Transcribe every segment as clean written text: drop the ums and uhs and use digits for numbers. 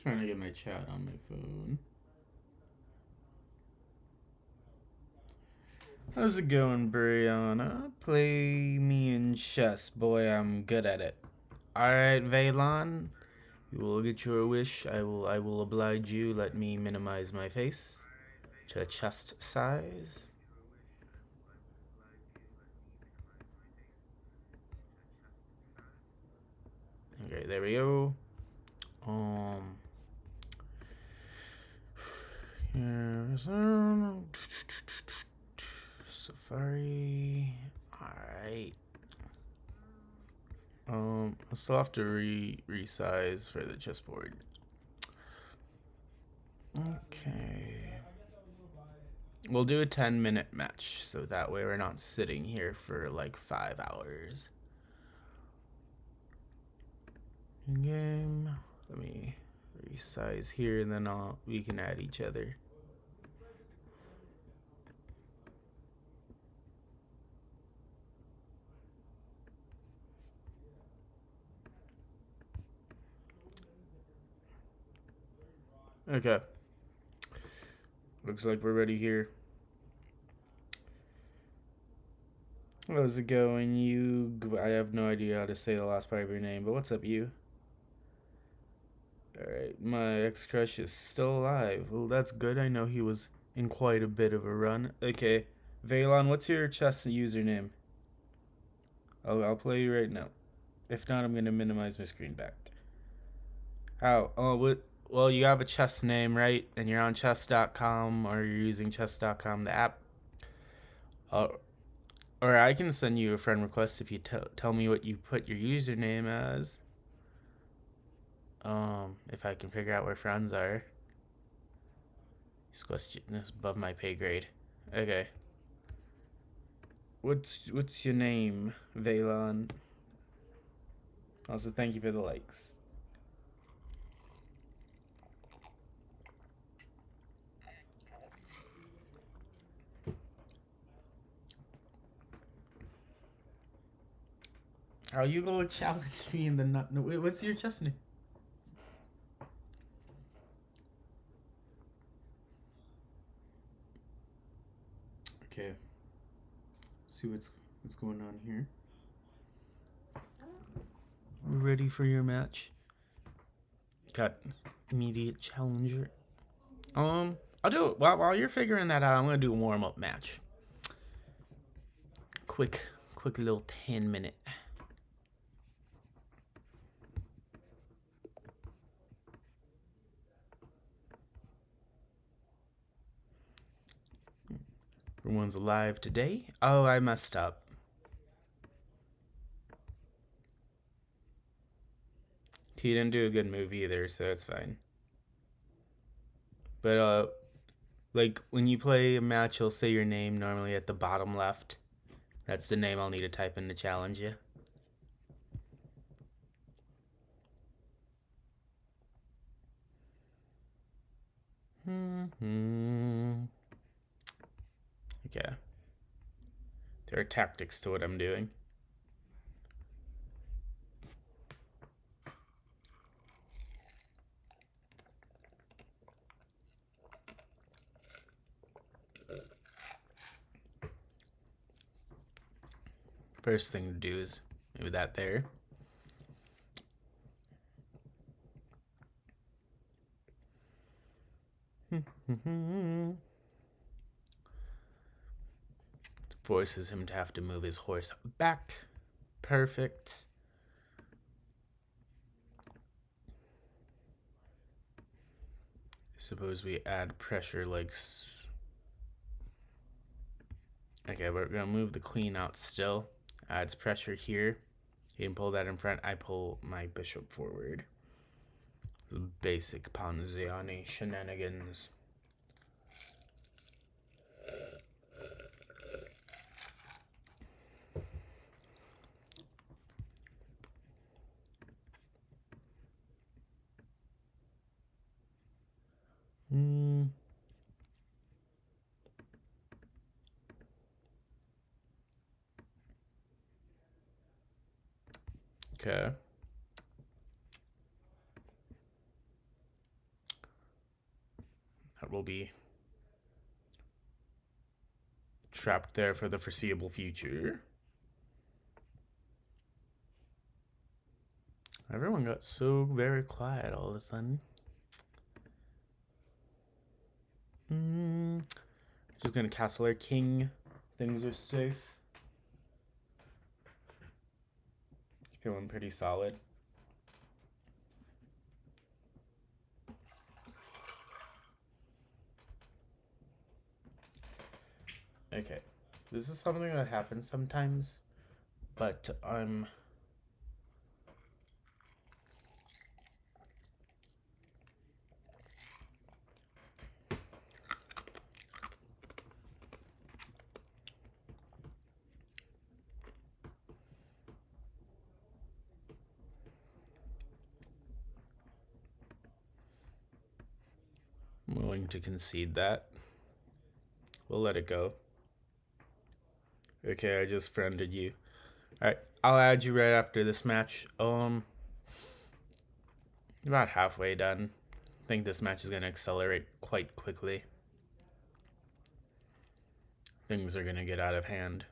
Trying to get my chat on my phone. How's it going, Brianna? Play me in chess, boy. I'm good at it. All right, Veylan. You will get your wish. I will oblige you. Let me minimize my face to chest size. Okay, there we go. Here's Safari. All right. I still have to resize for the chessboard. Okay. We'll do a 10-minute match, so that way we're not sitting here for like 5 hours. Game. Let me resize here, and then we can add each other. Okay. Looks like we're ready here. How's it going, you? I have no idea how to say the last part of your name, but what's up, you? Alright, my ex-crush is still alive. Well, that's good. I know he was in quite a bit of a run. Okay, Veylan, what's your chess username? I'll play you right now. If not, I'm gonna minimize my screen back. How? Oh, what? Well, you have a chess name, right? And you're on chess.com, or you're using chess.com, the app. Or I can send you a friend request if you tell me what you put your username as. If I can figure out where friends are. This question is above my pay grade. Okay. What's your name, Veylan? Also, thank you for the likes. How you gonna challenge me in the nut? No, wait, what's your chest name? Okay. See what's going on here. Ready for your match? Got immediate challenger. I'll do it while you're figuring that out. I'm gonna do a warm up match. Quick little 10-minute. Everyone's alive today. Oh, I messed up. He didn't do a good move either, so it's fine. But like when you play a match, you'll say your name normally at the bottom left. That's the name I'll need to type in to challenge you. Okay. There are tactics to what I'm doing. First thing to do is move that there. Forces him to have to move his horse back. Perfect. Suppose we add pressure like... Okay, we're gonna move the queen out still. Adds pressure here. He can pull that in front. I pull my bishop forward. Basic Ponziani shenanigans. Okay. that will be trapped there for the foreseeable future. Everyone got so very quiet all of a sudden. Just gonna castle our king. Things are safe. Feeling pretty solid. Okay, this is something that happens sometimes, but I'm willing to concede that. We'll let it go. Okay, I just friended you. Alright, I'll add you right after this match. About halfway done. I think this match is gonna accelerate quite quickly. Things are gonna get out of hand.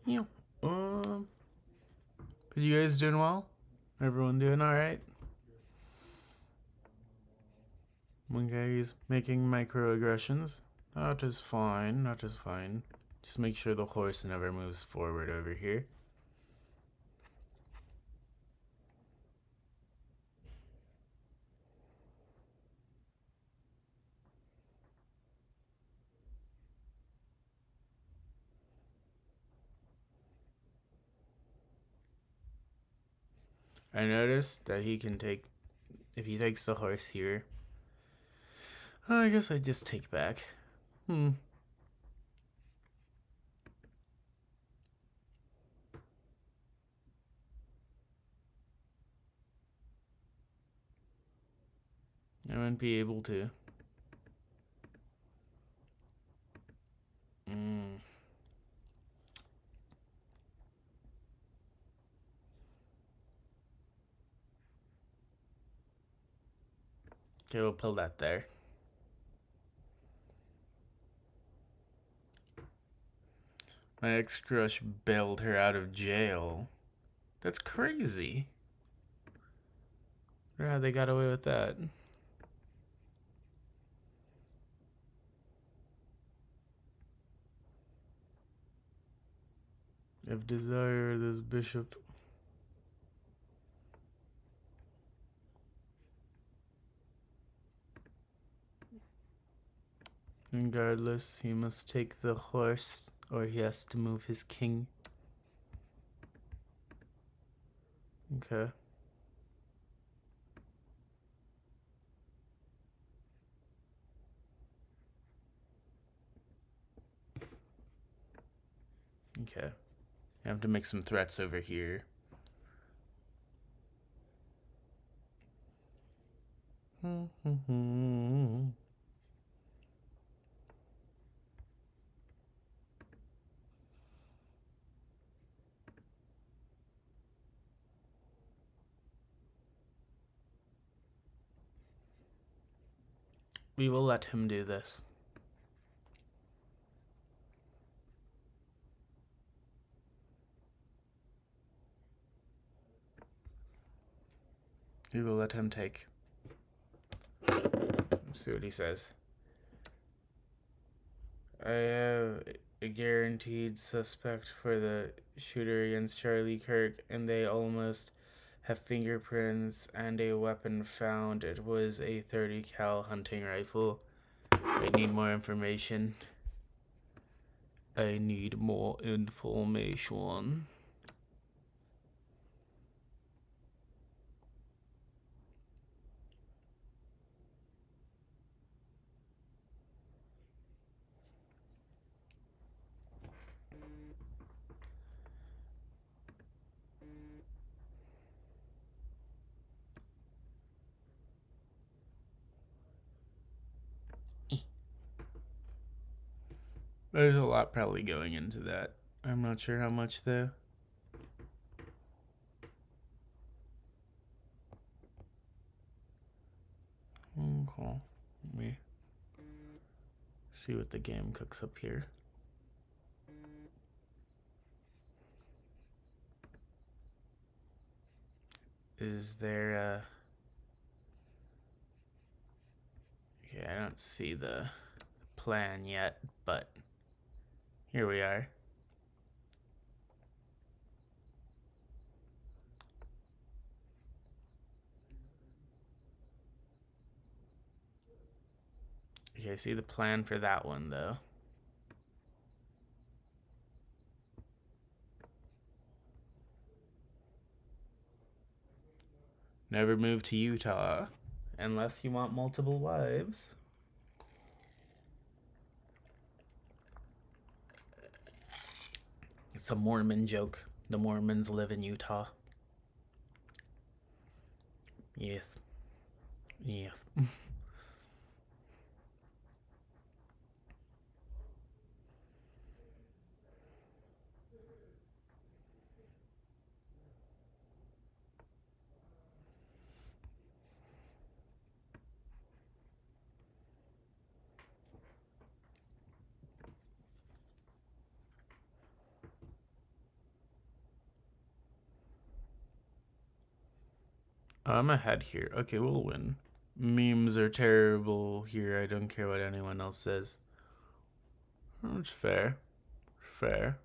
Yeah. You guys doing well? Everyone doing alright? One guy's making microaggressions. That is fine, that is fine. Just make sure the horse never moves forward over here. I noticed that he can take, if he takes the horse here, I guess I just take back. I wouldn't be able to. Okay, we'll pull that there. My ex-crush bailed her out of jail. That's crazy. Yeah, they got away with that. If desire, this bishop. Regardless, he must take the horse or he has to move his king. Okay. Okay. I have to make some threats over here. We will let him do this. We will let him take. Let's see what he says. I have a guaranteed suspect for the shooter against Charlie Kirk, and they almost have fingerprints and a weapon found. It was a 30 cal hunting rifle. I need more information. I need more information. There's a lot probably going into that. I'm not sure how much though. Cool. Let me see what the game cooks up here. Is there a... Okay, I don't see the plan yet, but here we are. Okay, I see the plan for that one though. Never move to Utah unless you want multiple wives. It's a Mormon joke. The Mormons live in Utah. Yes. Yes. I'm ahead here. Okay, we'll win. Memes are terrible here. I don't care what anyone else says. That's fair. Fair.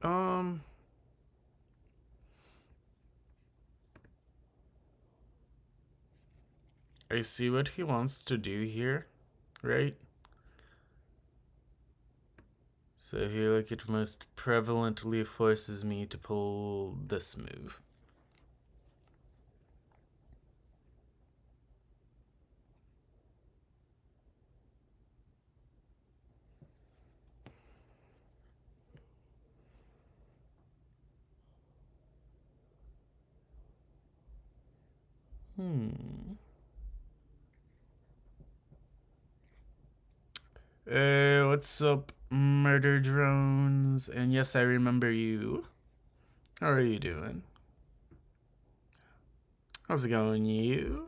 I see what he wants to do here, right? So I feel like it most prevalently forces me to pull this move. What's up, murder drones? And yes, I remember you. How are you doing? How's it going, you?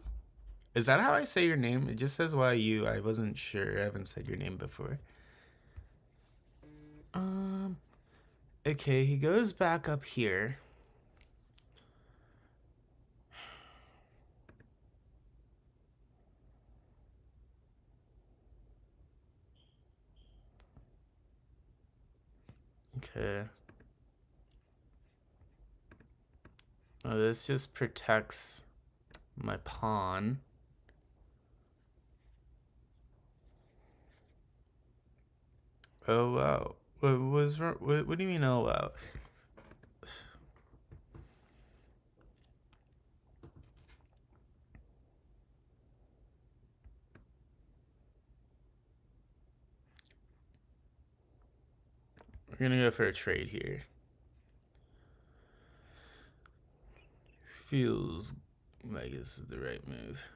Is that how I say your name? It just says YU. I wasn't sure. I haven't said your name before. Okay, he goes back up here. Okay. Oh, this just protects my pawn. Oh wow. What was wrong? What do you mean? Oh wow. We're gonna go for a trade here. Feels like this is the right move.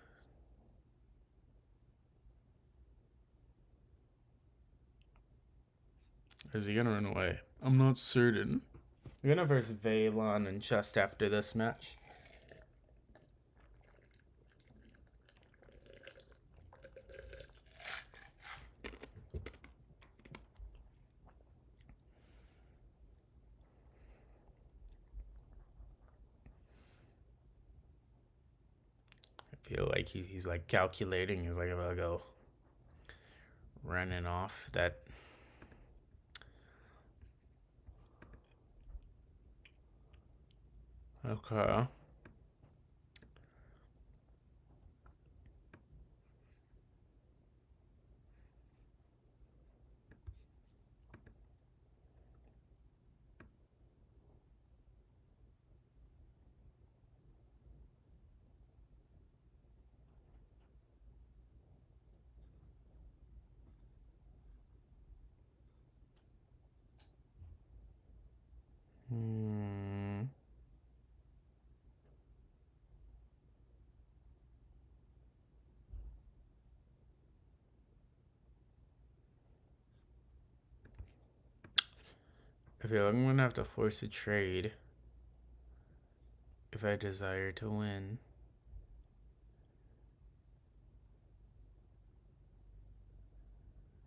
Or is he gonna run away? I'm not certain. We're gonna verse Veilon and Chest after this match. I feel like he's like calculating. He's like, if I go running off, that... Okay. I feel like I'm gonna have to force a trade if I desire to win.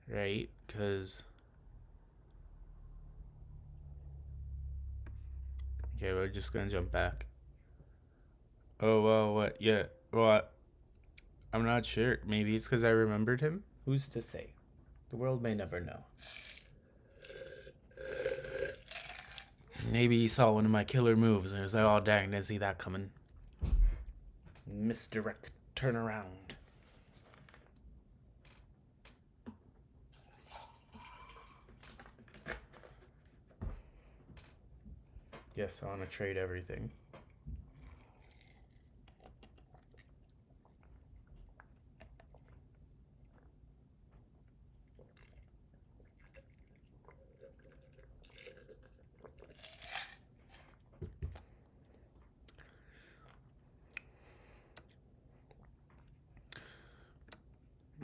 Right? Because... Okay, we're just gonna jump back. Oh, well, what? Yeah, well, I'm not sure. Maybe it's because I remembered him? Who's to say? The world may never know. Maybe he saw one of my killer moves and was like, oh, dang, didn't see that coming. Misdirect, turn around. Yes, I want to trade everything.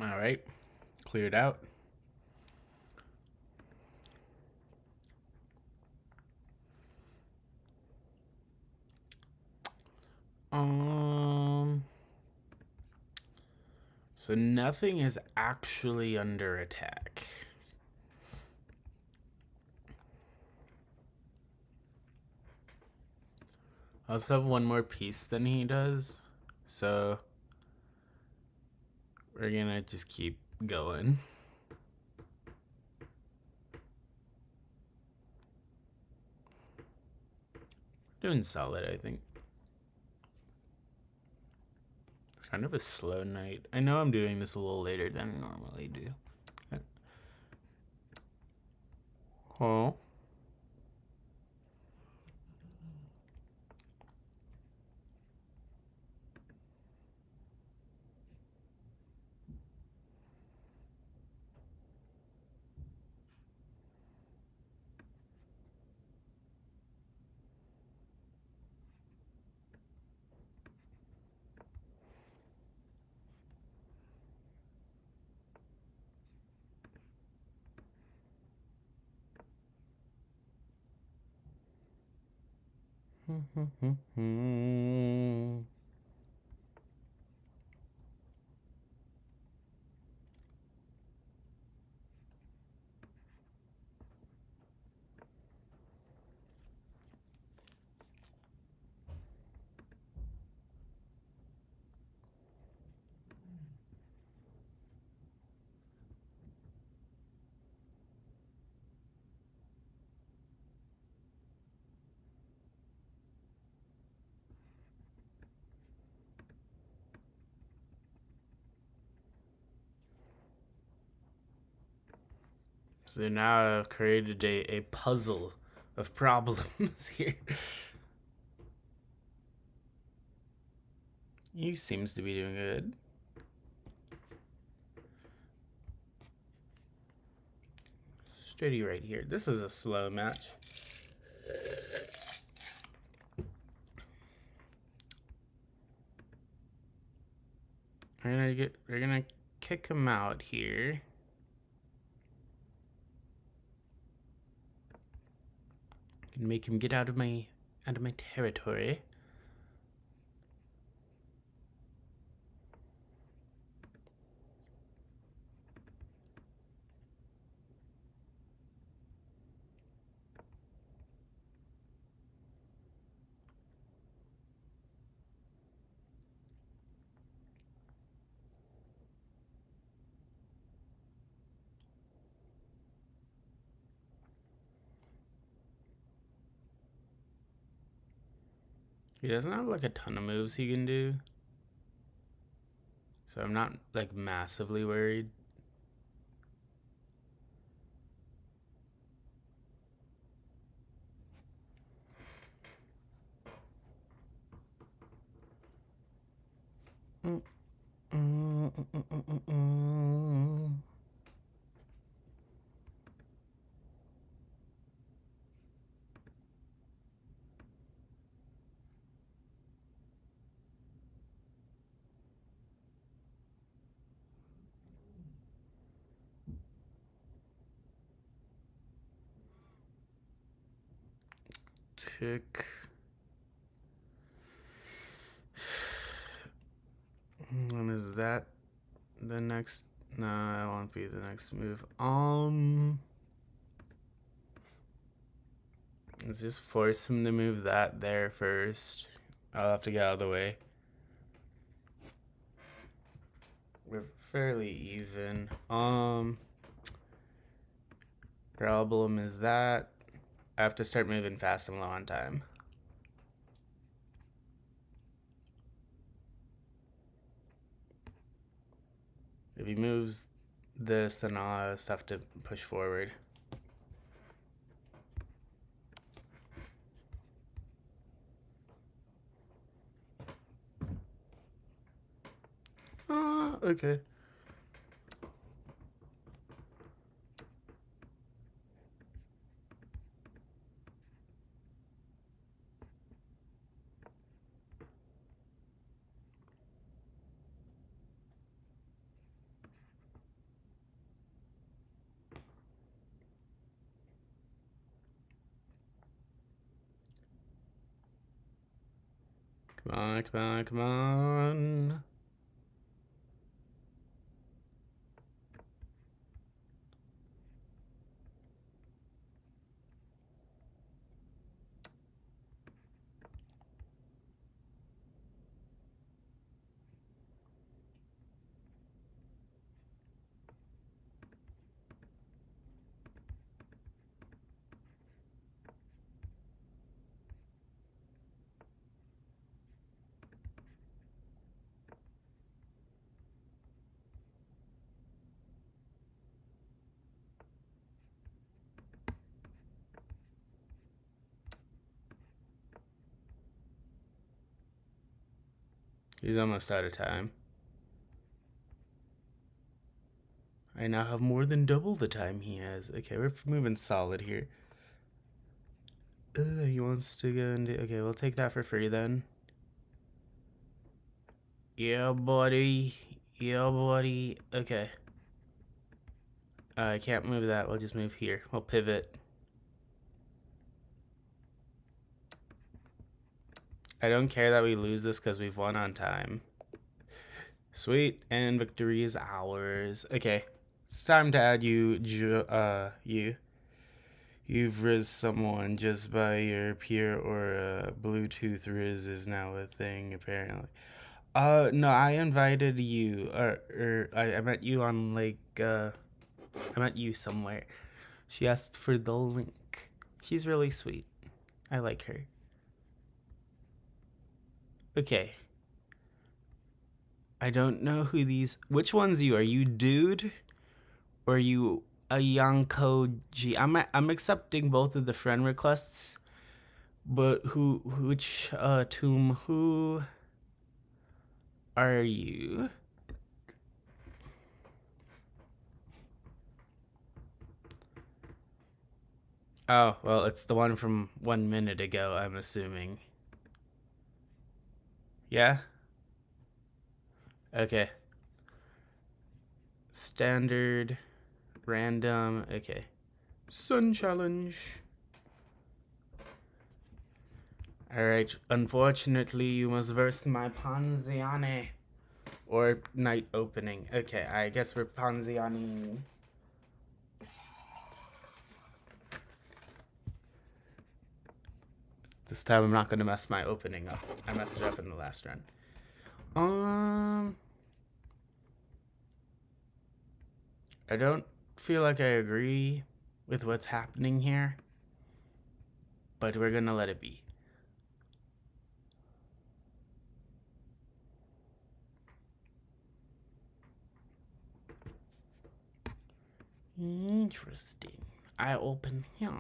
All right, cleared out. So nothing is actually under attack. I also have one more piece than he does, so we're gonna just keep going. Doing solid, I think. It's kind of a slow night. I know I'm doing this a little later than I normally do. Oh. So now I've created a puzzle of problems here. He seems to be doing good. Steady right here. This is a slow match. We're gonna kick him out here. And make him get out of my territory. He doesn't have like a ton of moves he can do. So I'm not like massively worried. Chick. When is that the next? No, that won't be the next move. Let's just force him to move that there first. I'll have to get out of the way. We're fairly even. Problem is that I have to start moving fast and low on time. If he moves this, then I'll just have to push forward. Okay. Come on, come on, come on. He's almost out of time. I now have more than double the time he has. Okay, we're moving solid here. He wants to go into... Okay, we'll take that for free then. Yeah, buddy. Yeah, buddy. Okay. I can't move that. We'll just move here. We'll pivot. I don't care that we lose this because we've won on time. Sweet. And victory is ours. Okay. It's time to add you. You've riz someone just by your peer or Bluetooth riz is now a thing, apparently. No, I invited you. I met you on, like, I met you somewhere. She asked for the link. She's really sweet. I like her. Okay. I don't know who these... Which one's you? Are you dude? Or are you a Yanko G? I'm accepting both of the friend requests. But who are you? Oh, well, it's the one from 1 minute ago, I'm assuming. Yeah? Okay. Standard, random, okay. Sun challenge. Alright, unfortunately, you must verse my Ponziani. Or night opening. Okay, I guess we're Ponziani. This time I'm not gonna mess my opening up. I messed it up in the last run. I don't feel like I agree with what's happening here, but we're gonna let it be. Interesting. I open here.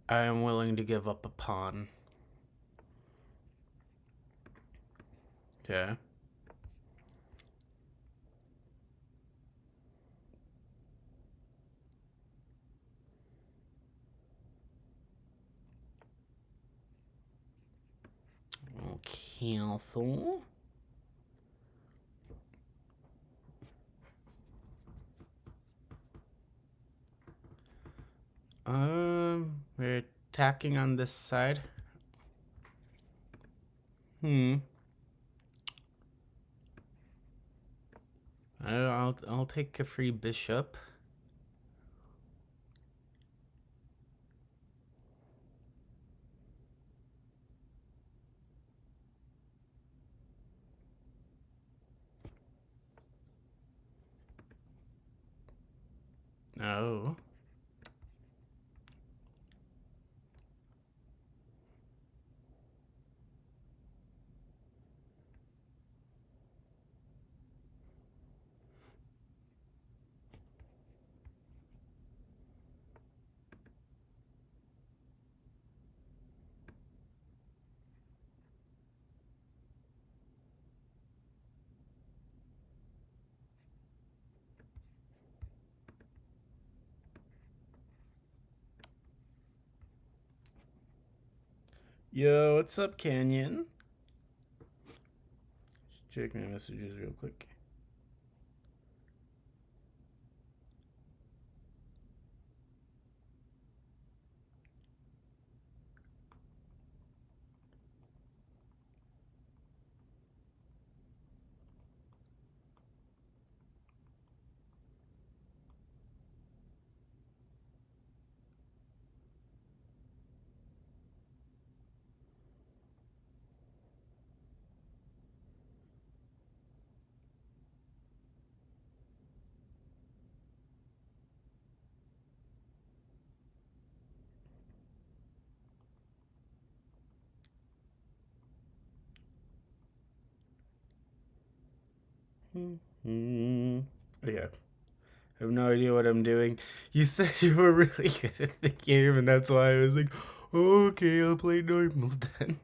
I am willing to give up a pawn. Okay. I'll cancel. We're attacking on this side. I'll take a free bishop. Oh. Yo, what's up, Canyon? Check my messages real quick. Yeah. I have no idea what I'm doing. You said you were really good at the game, and that's why I was like, okay, I'll play normal then.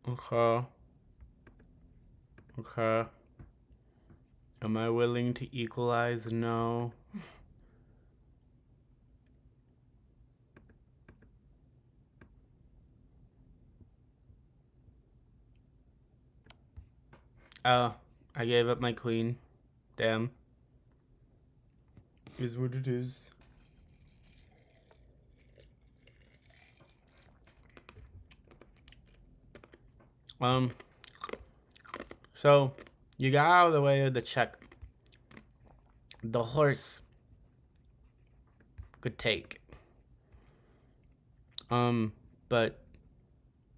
Okay. Okay. Am I willing to equalize? No. Oh, I gave up my queen. Damn. Is what it is. So you got out of the way of the check. The horse could take. But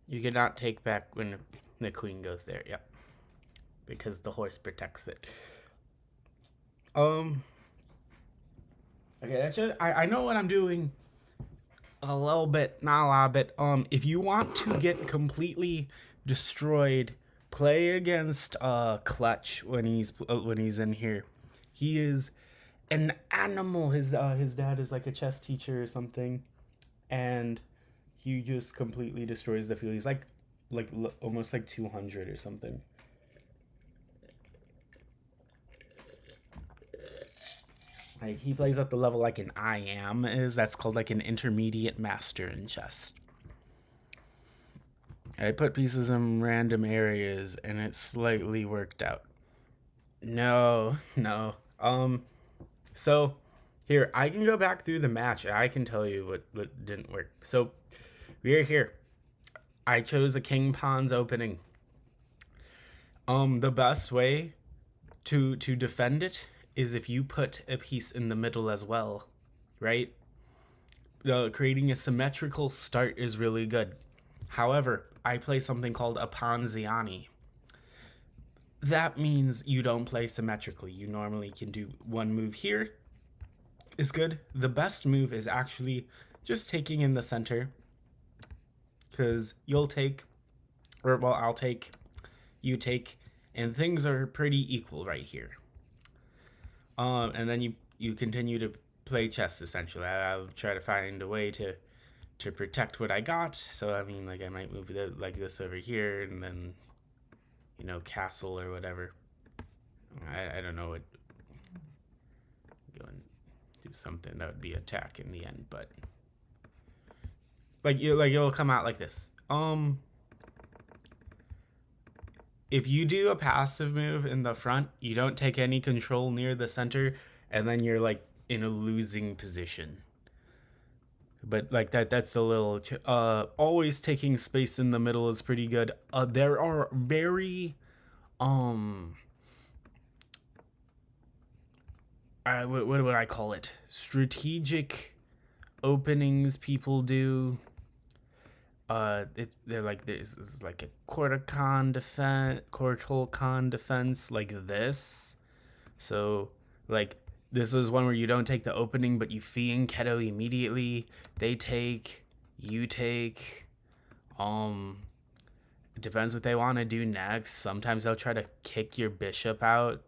you cannot take back when the queen goes there. Yep. Because the horse protects it. Okay, that's just I know what I'm doing. A little bit, not a lot, but if you want to get completely destroyed, play against Clutch when he's in here. He is an animal. His dad is like a chess teacher or something, and he just completely destroys the field. He's like almost like 200 or something. Like he plays at the level like an I am is. That's called like an intermediate master in chess. I put pieces in random areas and it slightly worked out. No, no. So here I can go back through the match. I can tell you what didn't work. So we are here. I chose a king pawns opening. The best way to defend it is if you put a piece in the middle as well, right? Creating a symmetrical start is really good. However, I play something called a Ponziani. That means you don't play symmetrically. You normally can do one move here is good. The best move is actually just taking in the center, because you'll take, or well, I'll take you take, and things are pretty equal right here. And then you continue to play chess essentially. I'll try to find a way to protect what I got. So I mean, like I might move it like this over here, and then castle or whatever. I don't know what. Go and do something that would be attack in the end, but it'll come out like this. If you do a passive move in the front, you don't take any control near the center, and then you're like in a losing position. But like that's a little always taking space in the middle is pretty good. There are very what would I call it? Strategic openings people do. They're like this is like a quarter con defense like this. So like this is one where you don't take the opening, but you Fiend Keto immediately. They take, you take. It depends what they want to do next. Sometimes they'll try to kick your bishop out,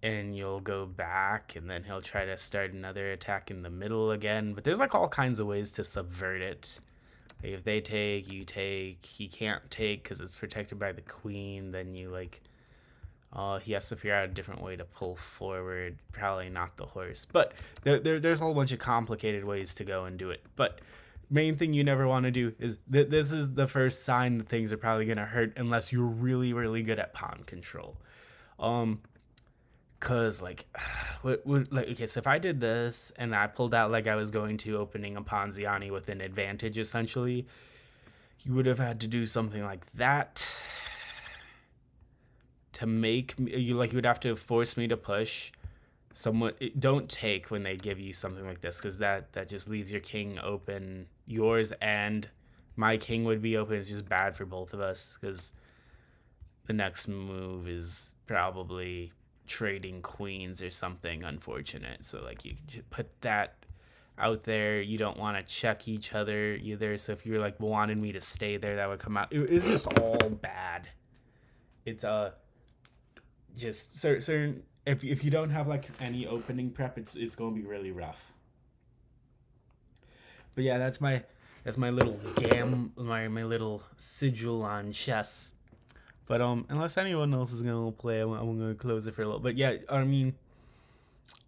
and you'll go back, and then he'll try to start another attack in the middle again. But there's like all kinds of ways to subvert it. Like if they take, you take. He can't take because it's protected by the queen. Then you like, he has to figure out a different way to pull forward. Probably not the horse, but there's a whole bunch of complicated ways to go and do it. But main thing you never want to do is this is the first sign that things are probably gonna hurt unless you're really really good at pawn control. Cause like, okay, so if I did this and I pulled out like I was going to opening a Ponziani with an advantage, essentially, you would have had to do something like that to make me, you would have to force me to push. Don't take when they give you something like this, because that just leaves your king open. Yours and my king would be open. It's just bad for both of us, because the next move is probably trading queens or something unfortunate. So like you put that out there. You don't want to check each other either. So if you're like wanted me to stay there, that would come out. It's just all bad. It's just certain. If you don't have like any opening prep, it's going to be really rough. But yeah, that's my little my little sigil on chess. But unless anyone else is gonna play, I'm gonna close it for a little. But yeah, I mean,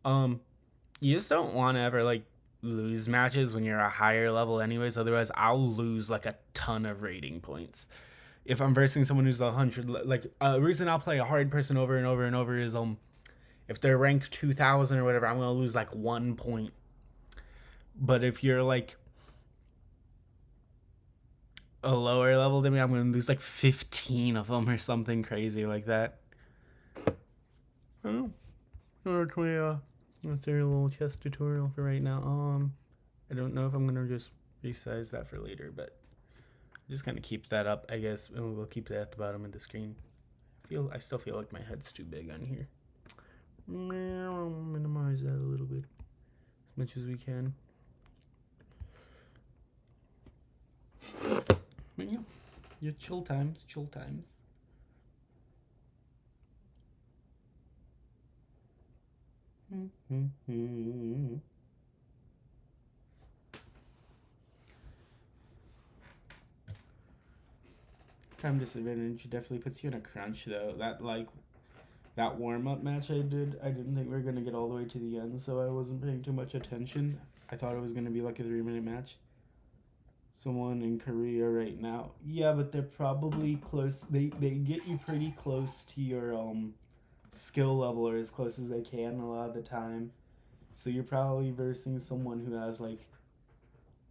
you just don't want to ever like lose matches when you're a higher level, anyways. Otherwise, I'll lose like a ton of rating points if I'm versing someone who's 100. Like reason I'll play a hard person over and over and over is if they're ranked 2000 or whatever, I'm gonna lose like 1 point. But if you're like a lower level than me, I'm gonna lose like 15 of them or something crazy like that. Oh, that's their little chess tutorial for right now. I don't know if I'm gonna just resize that for later, but I'm just gonna keep that up, I guess, and we'll keep that at the bottom of the screen. I still feel like my head's too big on here. I'll minimize that a little bit as much as we can. But yeah, your chill times. Time disadvantage definitely puts you in a crunch though. That warm-up match I didn't think we were gonna get all the way to the end, so I wasn't paying too much attention. I thought it was gonna be like a 3-minute match. Someone in Korea right now. Yeah, but they're probably close. They get you pretty close to your skill level, or as close as they can a lot of the time. So you're probably versing someone who has like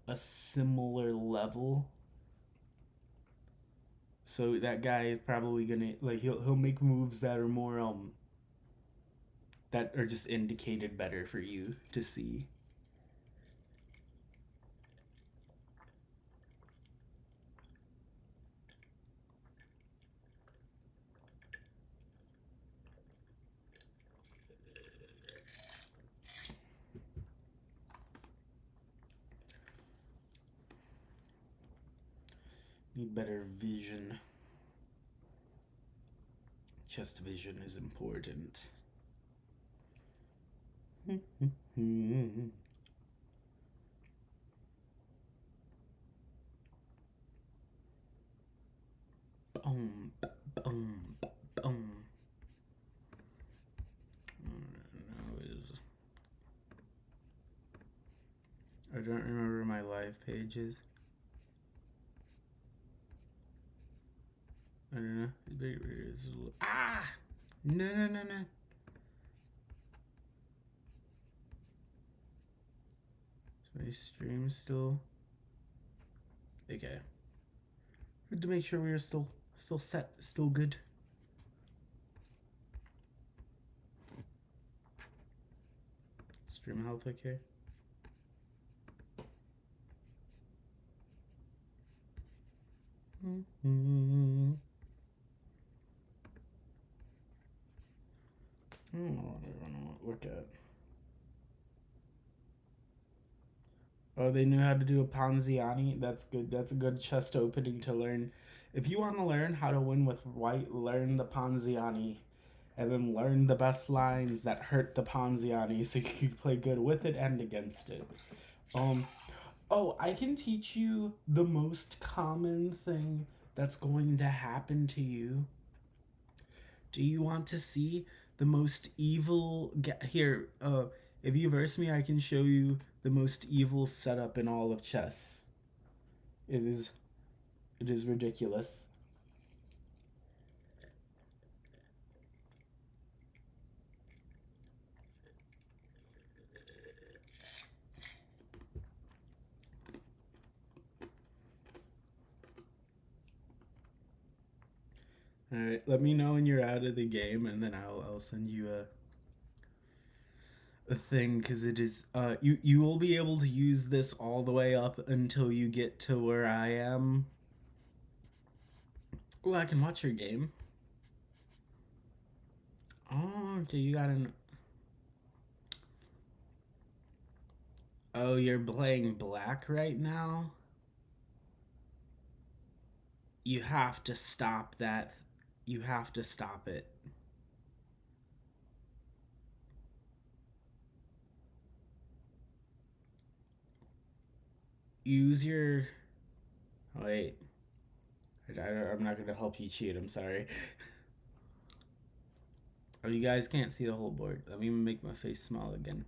a similar level. So that guy is probably gonna like he'll make moves that are more that are just indicated better for you to see. Need better vision. Chest vision is important. Boom, boom, boom. I don't remember my live pages. I don't know. Ah! No, no, no, no. Is my stream still? Okay. Good to make sure we are still set, still good. Stream health okay? I don't know what I want to look at. Oh, they knew how to do a Ponziani. That's good. That's a good chest opening to learn. If you want to learn how to win with white, learn the Ponziani. And then learn the best lines that hurt the Ponziani so you can play good with it and against it. Oh, I can teach you the most common thing that's going to happen to you. Do you want to see the most evil? Here, if you verse me, I can show you the most evil setup in all of chess. It is ridiculous. All right, let me know when you're out of the game, and then I'll send you a thing, because it is you will be able to use this all the way up until you get to where I am. Oh, I can watch your game. Oh, okay, you got an. Oh, you're playing black right now? You have to stop that. You have to stop it. Use your. Wait. I'm not going to help you cheat. I'm sorry. Oh, you guys can't see the whole board. Let me make my face small again.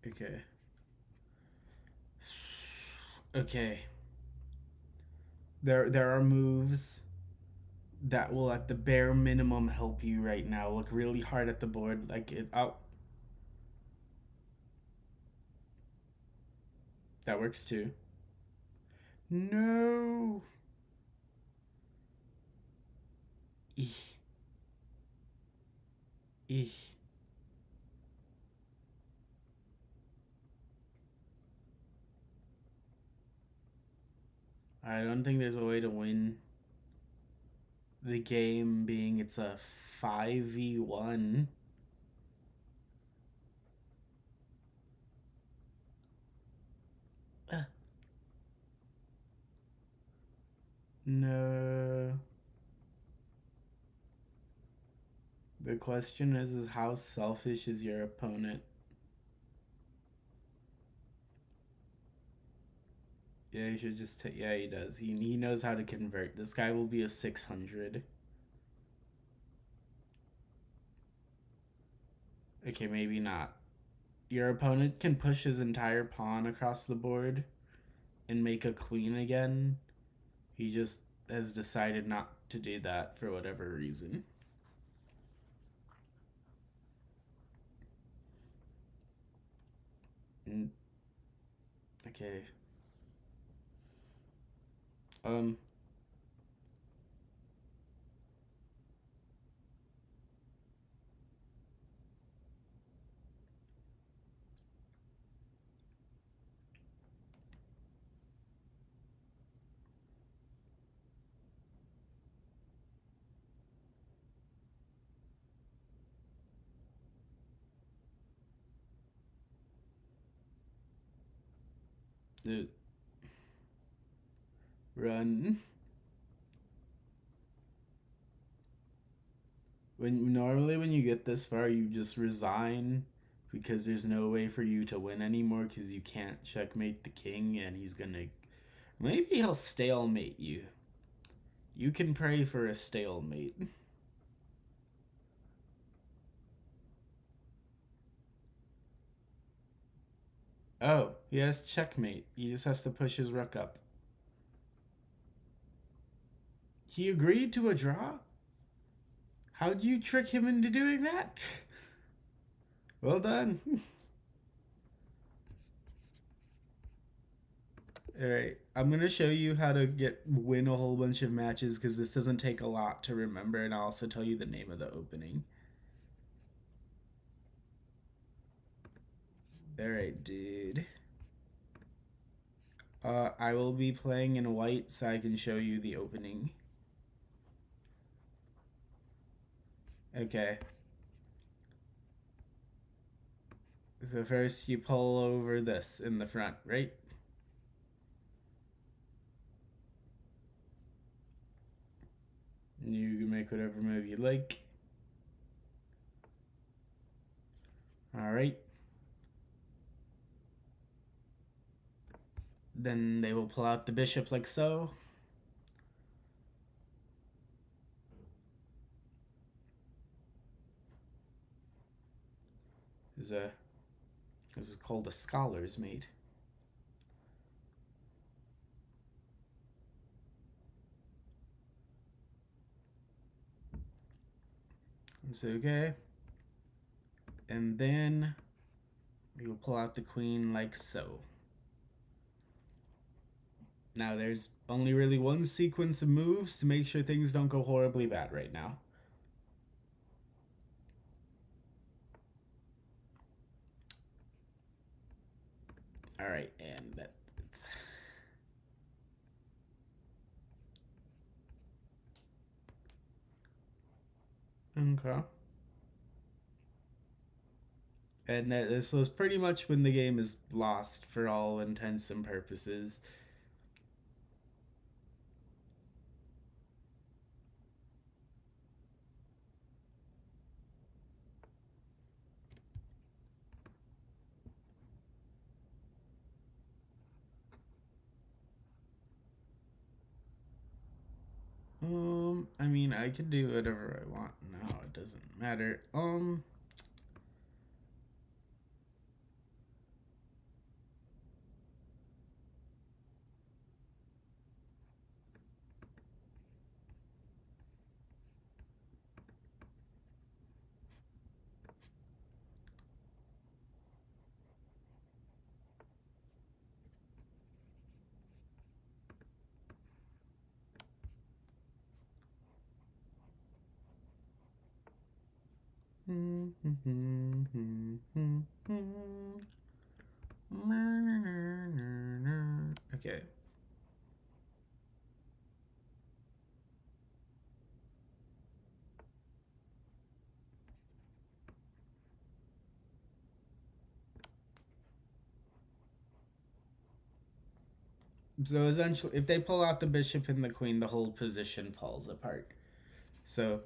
Okay. Okay. There are moves that will at the bare minimum help you right now. Look really hard at the board, like it. Oh, that works too. No. Eeh. Eeh. I don't think there's a way to win the game being it's a 5v1. No. The question is how selfish is your opponent? Yeah, he should just take. Yeah, he does. He knows how to convert. This guy will be a 600. Okay, maybe not. Your opponent can push his entire pawn across the board and make a queen again. He just has decided not to do that for whatever reason. Okay. Um. The run. When you get this far, you just resign because there's no way for you to win anymore because you can't checkmate the king, and he's gonna, maybe he'll stalemate you. You can pray for a stalemate. Oh, he has checkmate. He just has to push his rook up. He agreed to a draw? How'd you trick him into doing that? Well done. Alright, I'm gonna show you how to win a whole bunch of matches because this doesn't take a lot to remember, and I'll also tell you the name of the opening. Alright, dude. I will be playing in white so I can show you the opening. Okay. So first you pull over this in the front, right? You can make whatever move you like. Alright. Then they will pull out the bishop like so. This is called a scholar's mate. It's okay. And then we will pull out the queen like so. Now there's only really one sequence of moves to make sure things don't go horribly bad right now. Alright, and that's... Okay. And this was pretty much when the game is lost for all intents and purposes. I mean, I could do whatever I want now. It doesn't matter. Okay. So essentially, if they pull out the bishop and the queen, the whole position falls apart. So,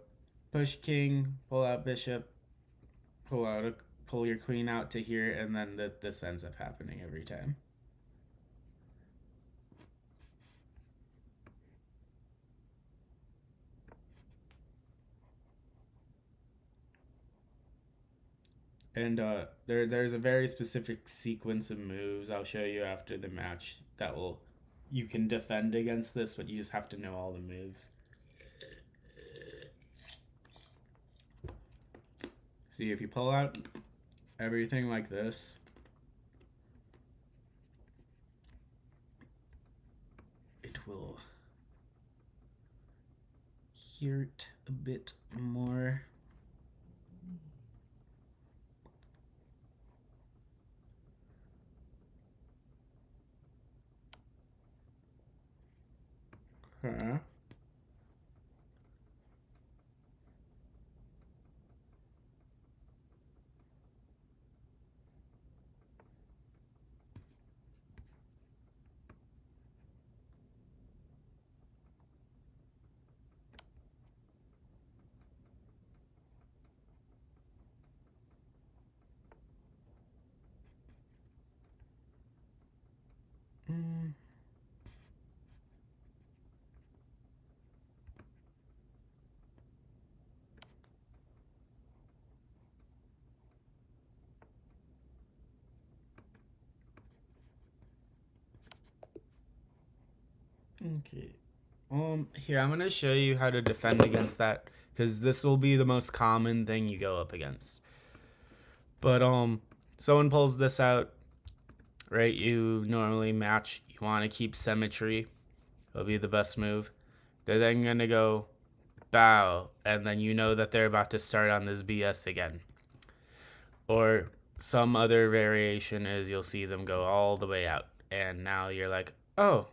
push king, pull out bishop, pull your queen out to here, and then this ends up happening every time. And there's a very specific sequence of moves I'll show you after the match that will, you can defend against this, but you just have to know all the moves. See, if you pull out everything like this, it will hurt a bit more. Okay. Okay. Here, I'm gonna show you how to defend against that, because this will be the most common thing you go up against. But, someone pulls this out, right? You normally match, you want to keep symmetry. It'll be the best move. They're then gonna go bow, and then you know that they're about to start on this BS again. Or some other variation is you'll see them go all the way out, and now you're like, oh,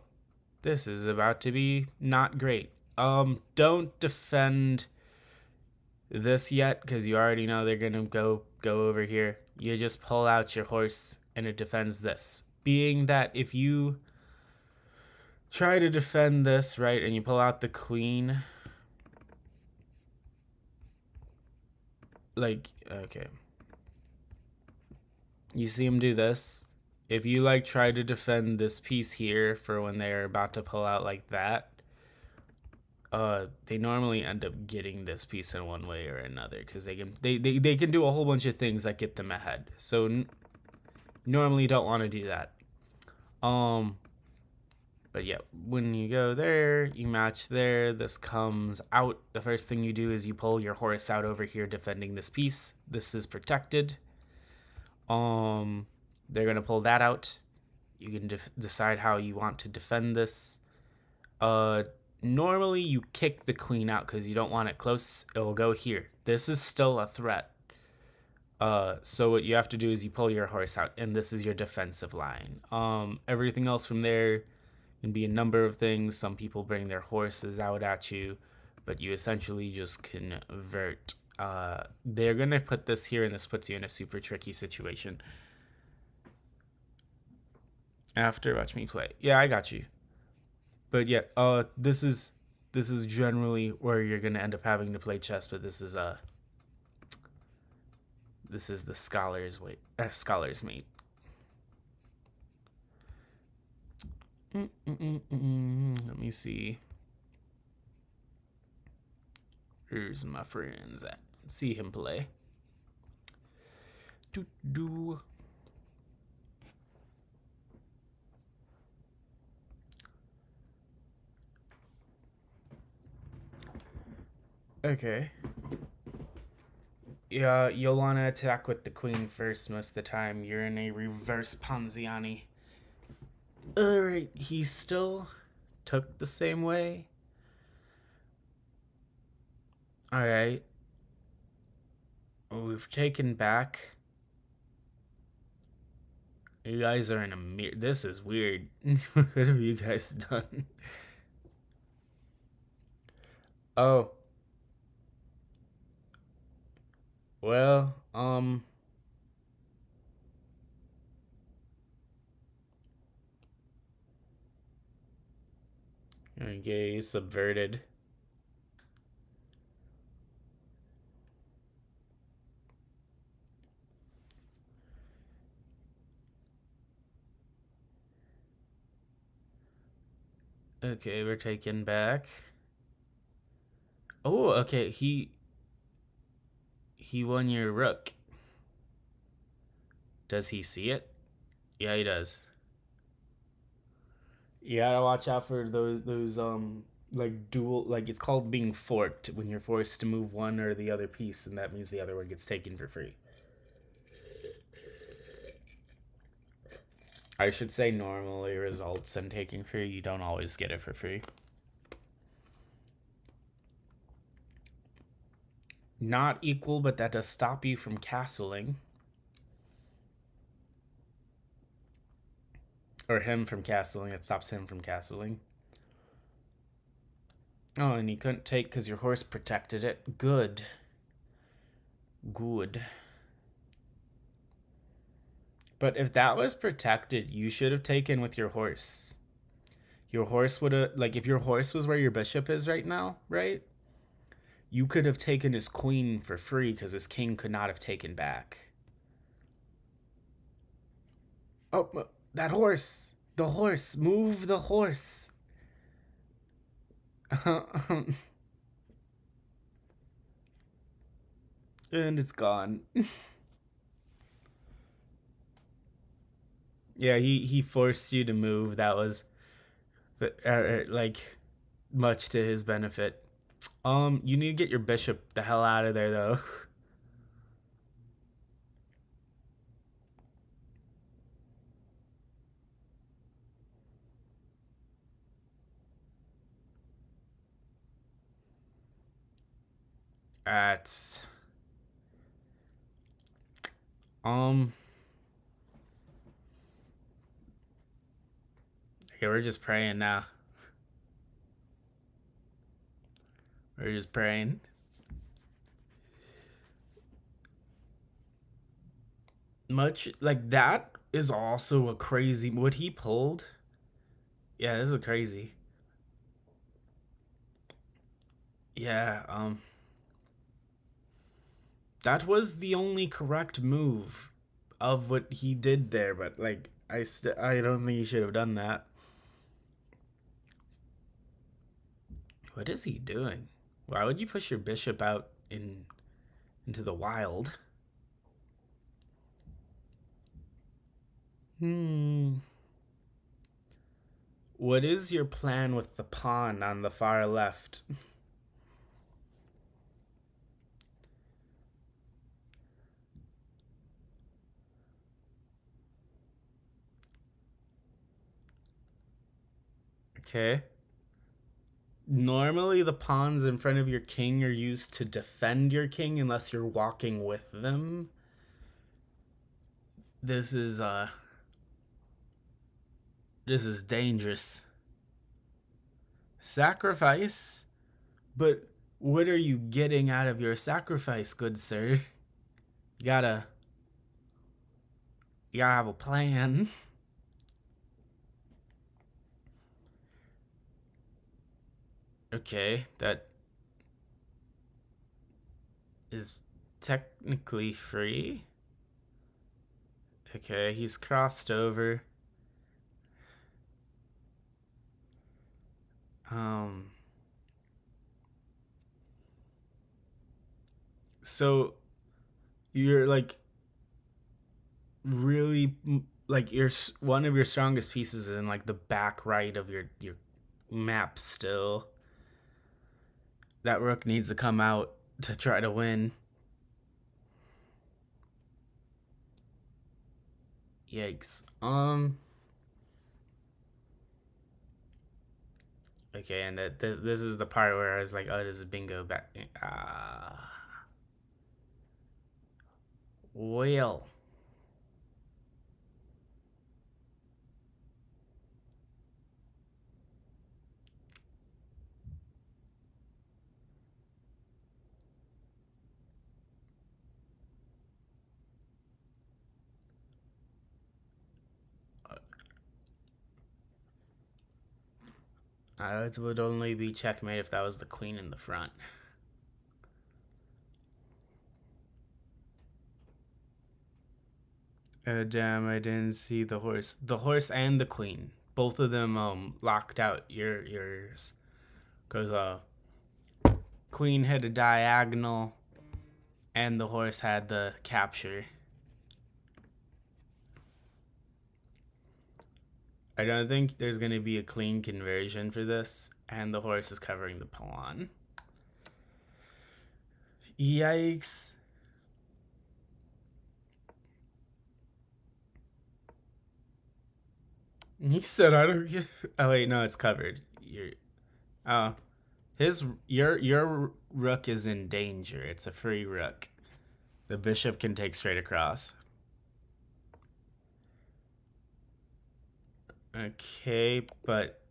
this is about to be not great. Don't defend this yet, because you already know they're gonna go over here. You just pull out your horse and it defends this. Being that if you try to defend this, right, and you pull out the queen, like, okay, you see him do this. If you like try to defend this piece here for when they're about to pull out like that, they normally end up getting this piece in one way or another, because they can do a whole bunch of things that get them ahead. So normally don't want to do that. But yeah, when you go there, you match there, this comes out. The first thing you do is you pull your horse out over here defending this piece. This is protected. They're gonna pull that out. You can decide how you want to defend this. Normally you kick the queen out because you don't want it close. It will go here. This is still a threat. So what you have to do is you pull your horse out, and this is your defensive line. Everything else from there can be a number of things. Some people bring their horses out at you, but you essentially just convert. They're gonna put this here, and this puts you in a super tricky situation. After, watch me play. Yeah, I got you. But yeah, this is generally where you're gonna end up having to play chess. But this is the scholar's mate. Let me see. Where's my friends at? Let's see him play. Okay. Yeah, you'll want to attack with the queen first most of the time. You're in a reverse Ponziani. Alright, he still took the same way. Alright. We've taken back. You guys are in a mirror. This is weird. What have you guys done? Oh. Well, okay, subverted. Okay, we're taking back. Oh, okay, he won your rook. Does he see it? Yeah, he does. You gotta watch out for those like dual, like, it's called being forked, when you're forced to move one or the other piece, and that means the other one gets taken for free. I should say normally results in taking free. You don't always get it for free. Not equal, but that does stop you from castling. Or him from castling. It stops him from castling. Oh, and he couldn't take because your horse protected it. Good. Good. But if that was protected, you should have taken with your horse. Your horse would have, like, if your horse was where your bishop is right now, right? You could have taken his queen for free because his king could not have taken back. Oh, that horse. The horse. Move the horse. And it's gone. Yeah, he forced you to move. That was like much to his benefit. You need to get your bishop the hell out of there though. At um okay, we're just praying now. We're just praying. Much like that is also a crazy what he pulled. Yeah, this is crazy. Yeah, that was the only correct move of what he did there, but like I don't think he should have done that. What is he doing? Why would you push your bishop out into the wild? Hmm. What is your plan with the pawn on the far left? Okay. Normally, the pawns in front of your king are used to defend your king unless you're walking with them. This is this is dangerous. Sacrifice? But what are you getting out of your sacrifice, good sir? You gotta you gotta have a plan. Okay, that is technically free. Okay, he's crossed over. Um so you're like really like your one of your strongest pieces is in like the back right of your map still. That rook needs to come out to try to win. Yikes. Okay, and this is the part where I was like, oh, this is bingo back. Well, it would only be checkmate if that was the queen in the front. Oh damn! I didn't see the horse. The horse and the queen, both of them locked out yours, cause queen had a diagonal, and the horse had the capture. I don't think there's gonna be a clean conversion for this, and the horse is covering the pawn. Yikes. He said I don't give. Oh wait, no, it's covered. You're. Oh, your rook is in danger. It's a free rook. The bishop can take straight across. Okay, but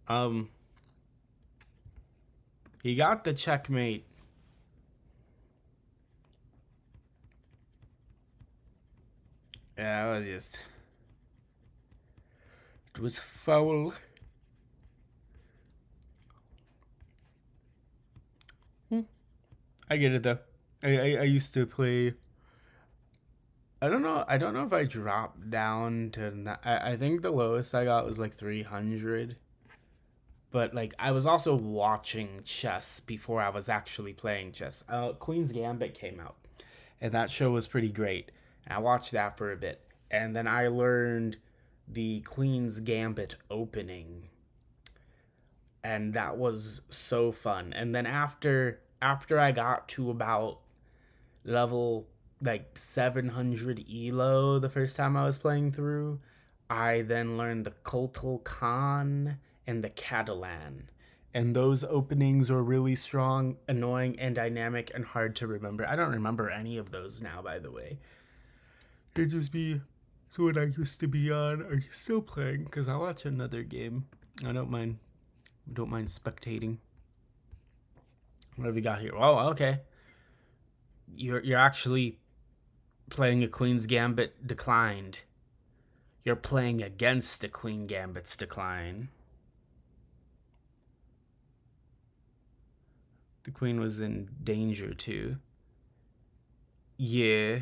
um, he got the checkmate. Yeah, it was just. It was foul. I get it though. I used to play I don't know. I don't know if I dropped down to. I think the lowest I got was like 300. But like I was also watching chess before I was actually playing chess. Queen's Gambit came out, and that show was pretty great. And I watched that for a bit, and then I learned the Queen's Gambit opening, and that was so fun. And then after I got to about level like 700 elo the first time I was playing through, I then learned the Kotal Khan and the Catalan. And those openings were really strong, annoying, and dynamic and hard to remember. I don't remember any of those now, by the way. Could just be what I used to be on. Are you still playing? Because I'll watch another game. I don't mind. Don't mind spectating. What have we got here? Oh, okay. You're actually playing a Queen's Gambit declined. You're playing against a Queen Gambit's decline. The queen was in danger too. Yeah.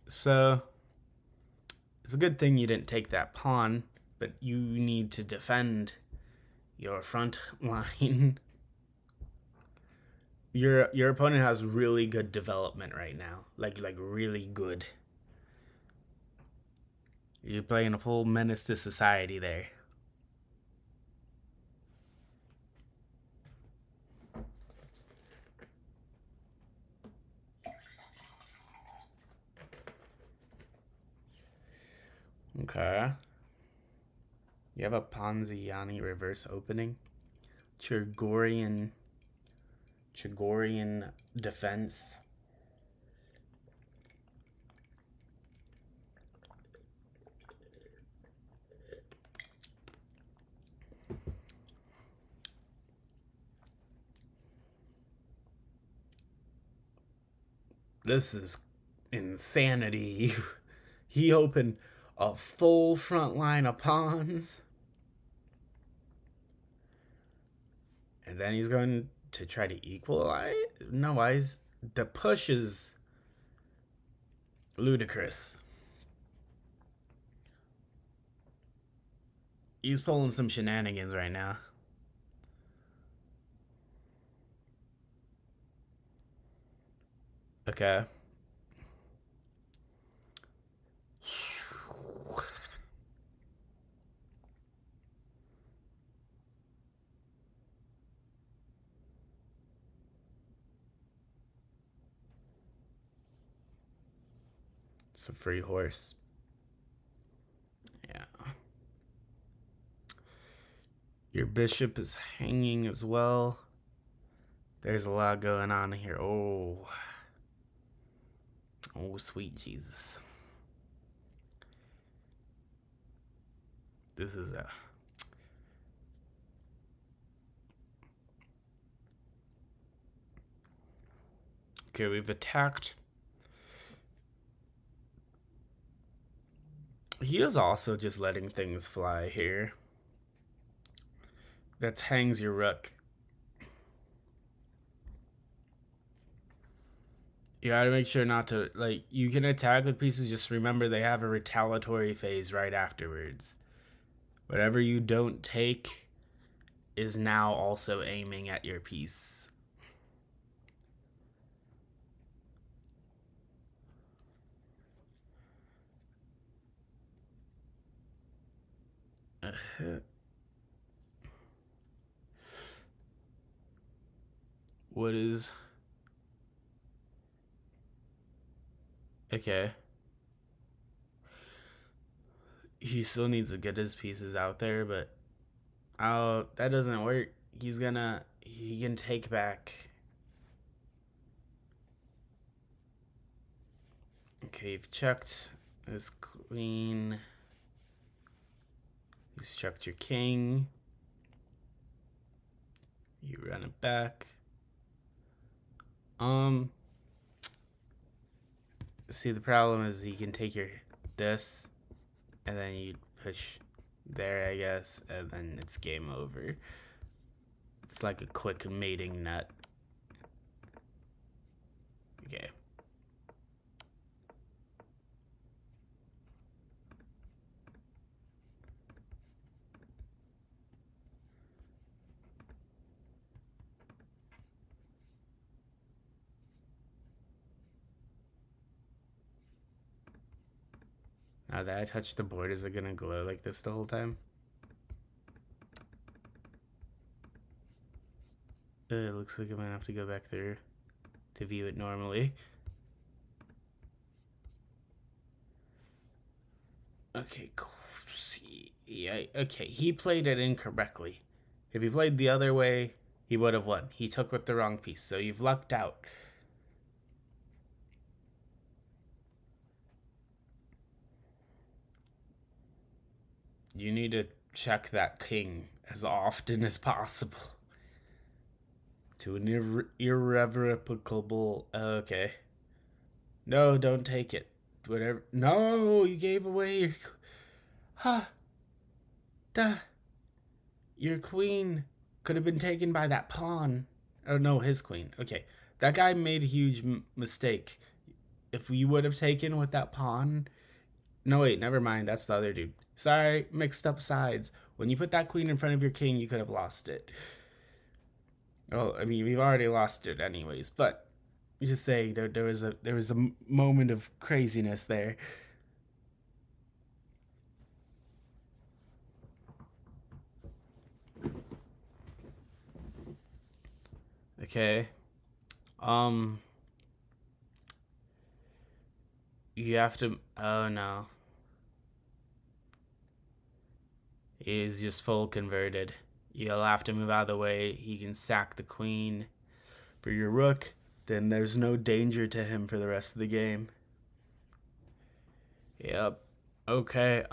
So it's a good thing you didn't take that pawn, but you need to defend your front line. Your opponent has really good development right now. Like really good. You're playing a full menace to society there. Okay. You have a Ponziani reverse opening. Chagorian defense. This is insanity. He opened a full front line of pawns. And then he's going to try to equalize. No, the push is ludicrous. He's pulling some shenanigans right now. Okay. It's a free horse. Yeah. Your bishop is hanging as well. There's a lot going on here. Oh. Oh, sweet Jesus. This is a... Okay, we've attacked. He is also just letting things fly here. That hangs your rook. You gotta make sure not to, like, you can attack with pieces, just remember they have a retaliatory phase right afterwards. Whatever you don't take is now also aiming at your piece. What is... Okay. He still needs to get his pieces out there, but that doesn't work. He can take back. Okay, you've checked his queen. He's checked your king. You run it back. See, the problem is he can take this, and then you push there, I guess, and then it's game over. It's like a quick mating nut. Okay. Now that I touch the board, is it gonna glow like this the whole time? It looks like I might have to go back there to view it normally. Okay, cool. See, yeah, okay, he played it incorrectly. If he played the other way, he would have won. He took with the wrong piece, so you've lucked out. You need to check that king as often as possible. To an irrevocable. Okay. No, don't take it. Whatever. No, you gave away your. Ha! Duh. Your queen could have been taken by that pawn. Oh, no, his queen. Okay. That guy made a huge mistake. If you would have taken with that pawn. No, wait, never mind. That's the other dude. Sorry, mixed up sides. When you put that queen in front of your king, you could have lost it. Oh, I mean, we've already lost it anyways, but just say there was a moment of craziness there. Okay. You have to. Oh no. He's just full converted. You'll have to move out of the way. He can sack the queen for your rook. Then there's no danger to him for the rest of the game. Yep. Okay.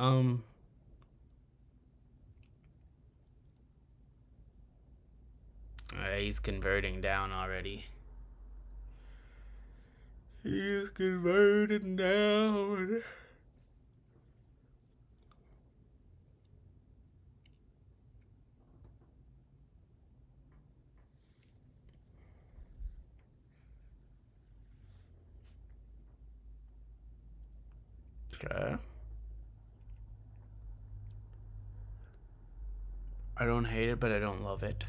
He's converting down already. He's converting down. Okay. I don't hate it, but I don't love it.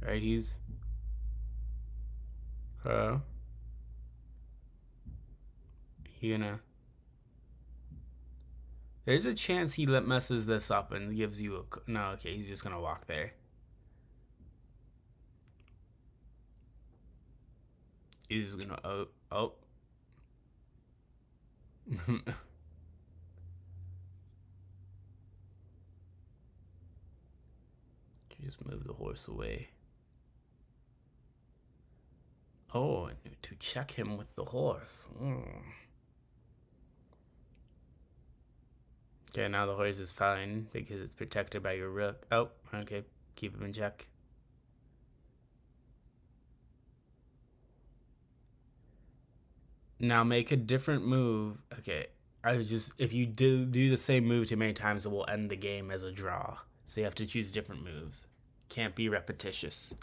Right, he's. He gonna. There's a chance he messes this up and gives you a. No, okay, he's just gonna walk there. He's gonna. Oh. Just move the horse away. Oh, to check him with the horse. Okay, now the horse is fine because it's protected by your rook. Oh, okay. Keep him in check. Now make a different move. Okay. If you do the same move too many times, it will end the game as a draw. So you have to choose different moves. Can't be repetitious.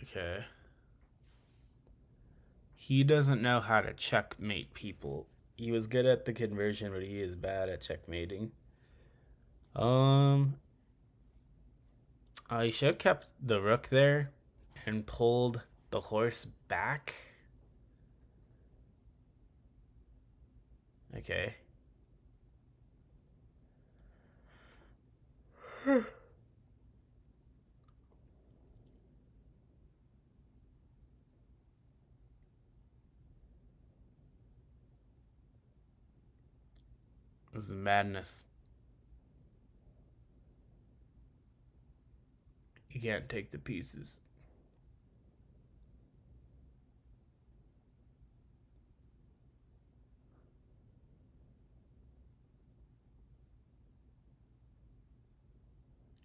Okay. He doesn't know how to checkmate people. He was good at the conversion, but he is bad at checkmating. He should have kept the rook there and pulled the horse back. Okay. This is madness. You can't take the pieces.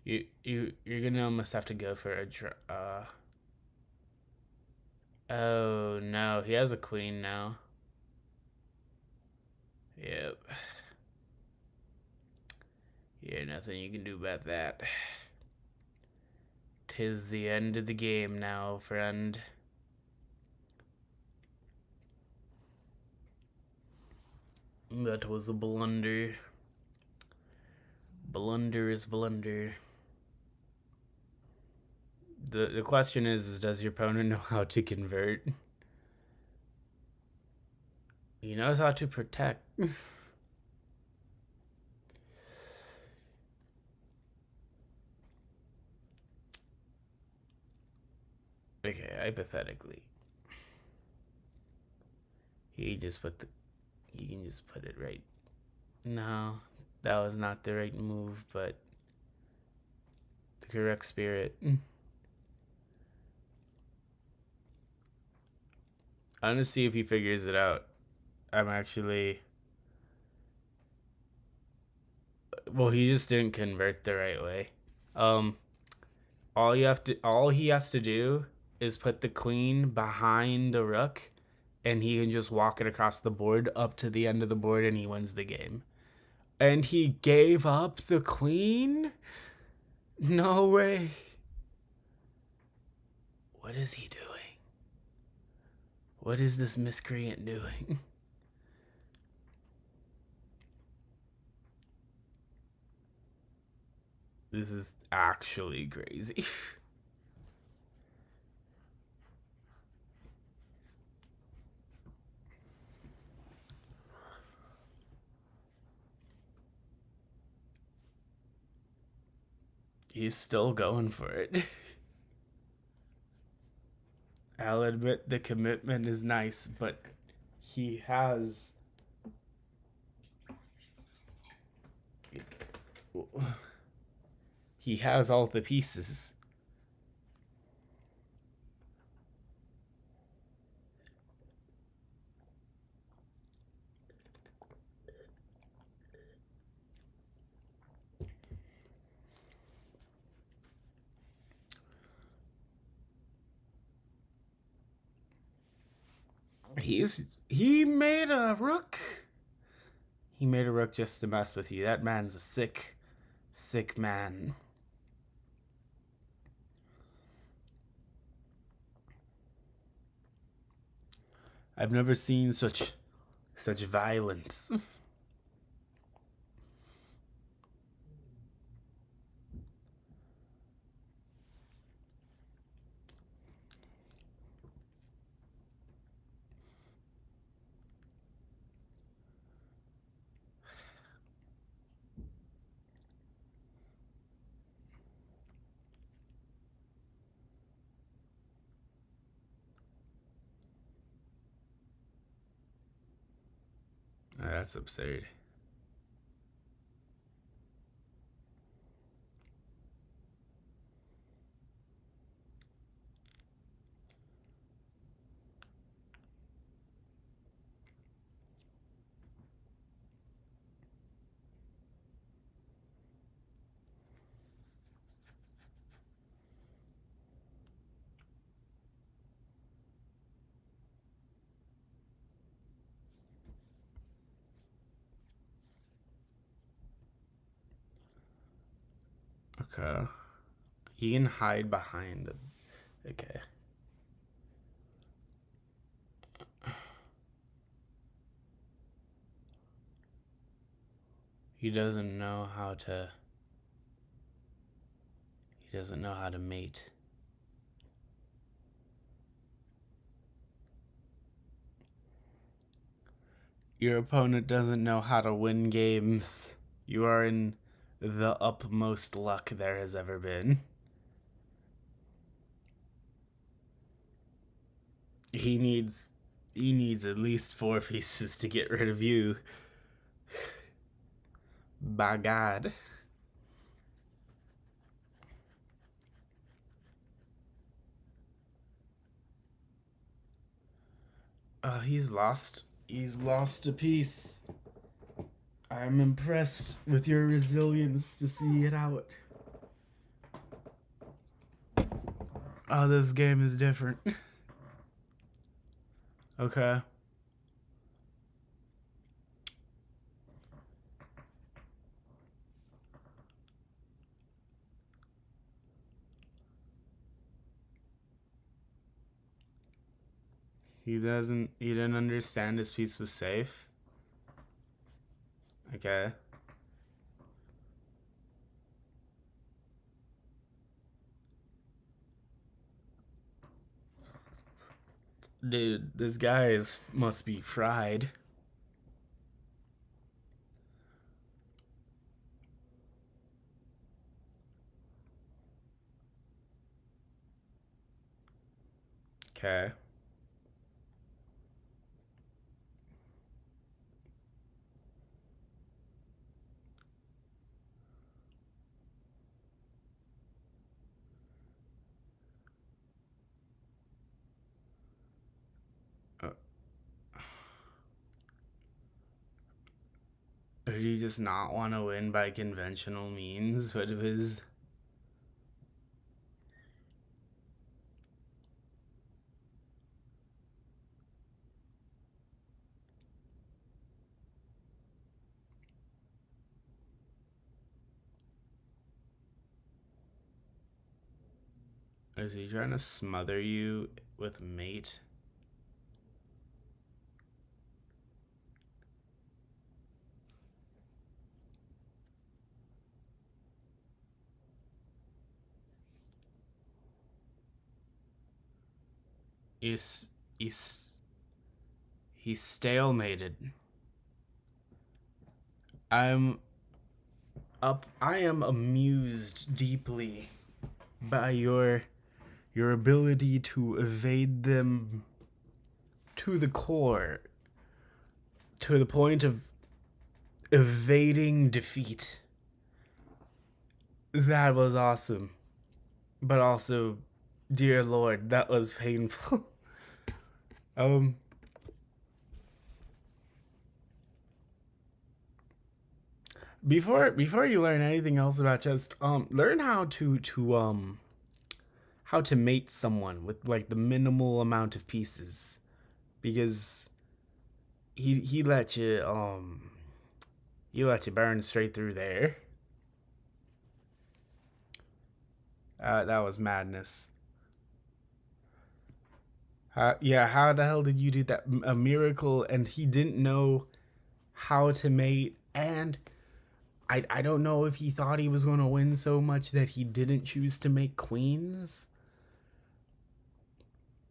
You're gonna almost have to go for a Oh no, he has a queen now. Yep. Yeah, nothing you can do about that. 'Tis the end of the game now, friend. That was a blunder. Blunder is blunder. The question is does your opponent know how to convert? He knows how to protect. Okay, hypothetically. He just put the... You can just put it right. No, that was not the right move, but... The correct spirit. I'm gonna see if he figures it out. I'm actually... Well, he just didn't convert the right way. All he has to do is put the queen behind the rook, and he can just walk it across the board up to the end of the board, and he wins the game. And he gave up the queen? No way. What is he doing? What is this miscreant doing? This is actually crazy. He's still going for it. I'll admit the commitment is nice, but he has... He has all the pieces. He made a rook. He made a rook just to mess with you. That man's a sick man. I've never seen such violence. That's absurd. Okay. He can hide behind them. Okay. He doesn't know how to... He doesn't know how to mate. Your opponent doesn't know how to win games. You are in the utmost luck there has ever been. He needs at least 4 pieces to get rid of you. By God. He's lost. He's lost a piece. I'm impressed with your resilience to see it out. Oh, this game is different. Okay. He didn't understand his piece was safe. Okay. Dude, this guy must be fried. Okay. Uh, or do you just not want to win by conventional means? What was... Is he trying to smother you with mate? He's he's he's stalemated. I'm I am amused deeply by your ability to evade them to the core, to the point of evading defeat. That was awesome. But also, dear Lord, that was painful. um before you learn anything else about chess, learn how to mate someone with like the minimal amount of pieces, because he let you burn straight through there. That was madness. Yeah, how the hell did you do that? A miracle, and he didn't know how to mate, and I don't know if he thought he was going to win so much that he didn't choose to make queens,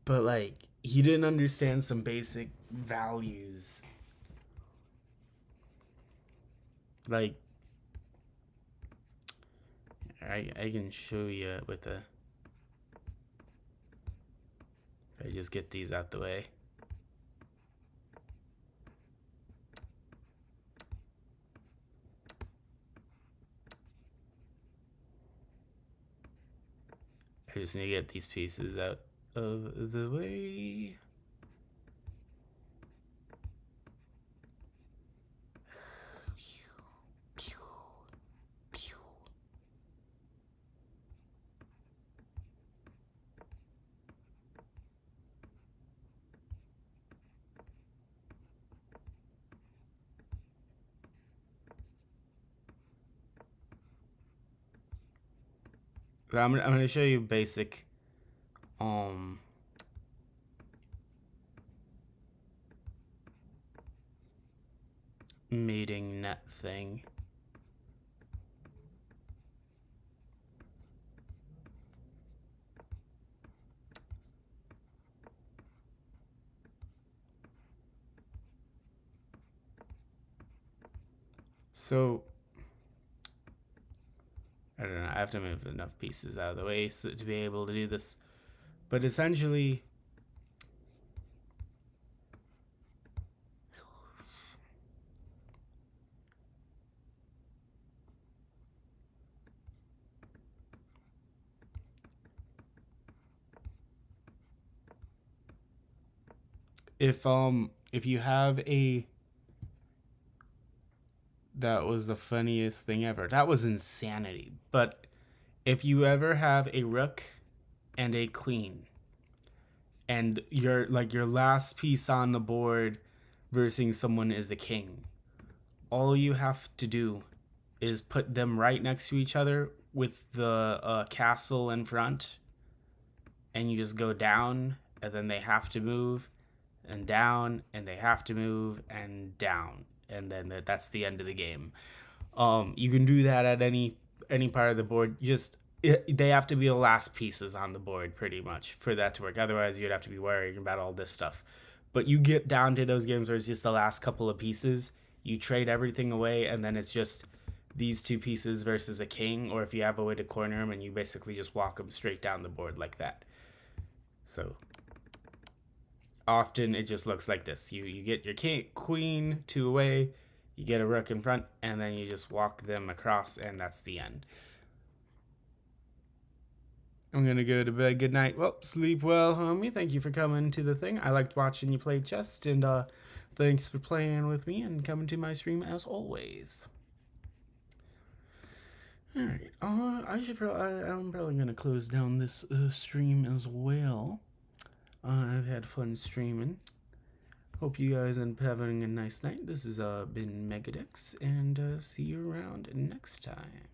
but like he didn't understand some basic values. Like I can show you with a... I just get these out the way. I just need to get these pieces out of the way. So I'm gonna show you basic um mating net thing. So I don't know, I have to move enough pieces out of the way to be able to do this. But essentially, if you have a... That was the funniest thing ever. That was insanity. But if you ever have a rook and a queen. And your last piece on the board versus someone is a king. All you have to do is put them right next to each other with the castle in front, and you just go down, and then they have to move, and down, and they have to move, and down, and then that's the end of the game. You can do that at any part of the board. They have to be the last pieces on the board pretty much for that to work. Otherwise, you'd have to be worrying about all this stuff. But you get down to those games where it's just the last couple of pieces. You trade everything away, and then it's just these two pieces versus a king. Or if you have a way to corner them, and you basically just walk them straight down the board like that. So often it just looks like this. You get your king, queen, two away. You get a rook in front, and then you just walk them across, and that's the end. I'm gonna go to bed. Good night. Well, sleep well, homie. Thank you for coming to the thing. I liked watching you play chess, and thanks for playing with me and coming to my stream as always. All right. I'm probably gonna close down this stream as well. I've had fun streaming. Hope you guys end up having a nice night. This has been Megadex, and see you around next time.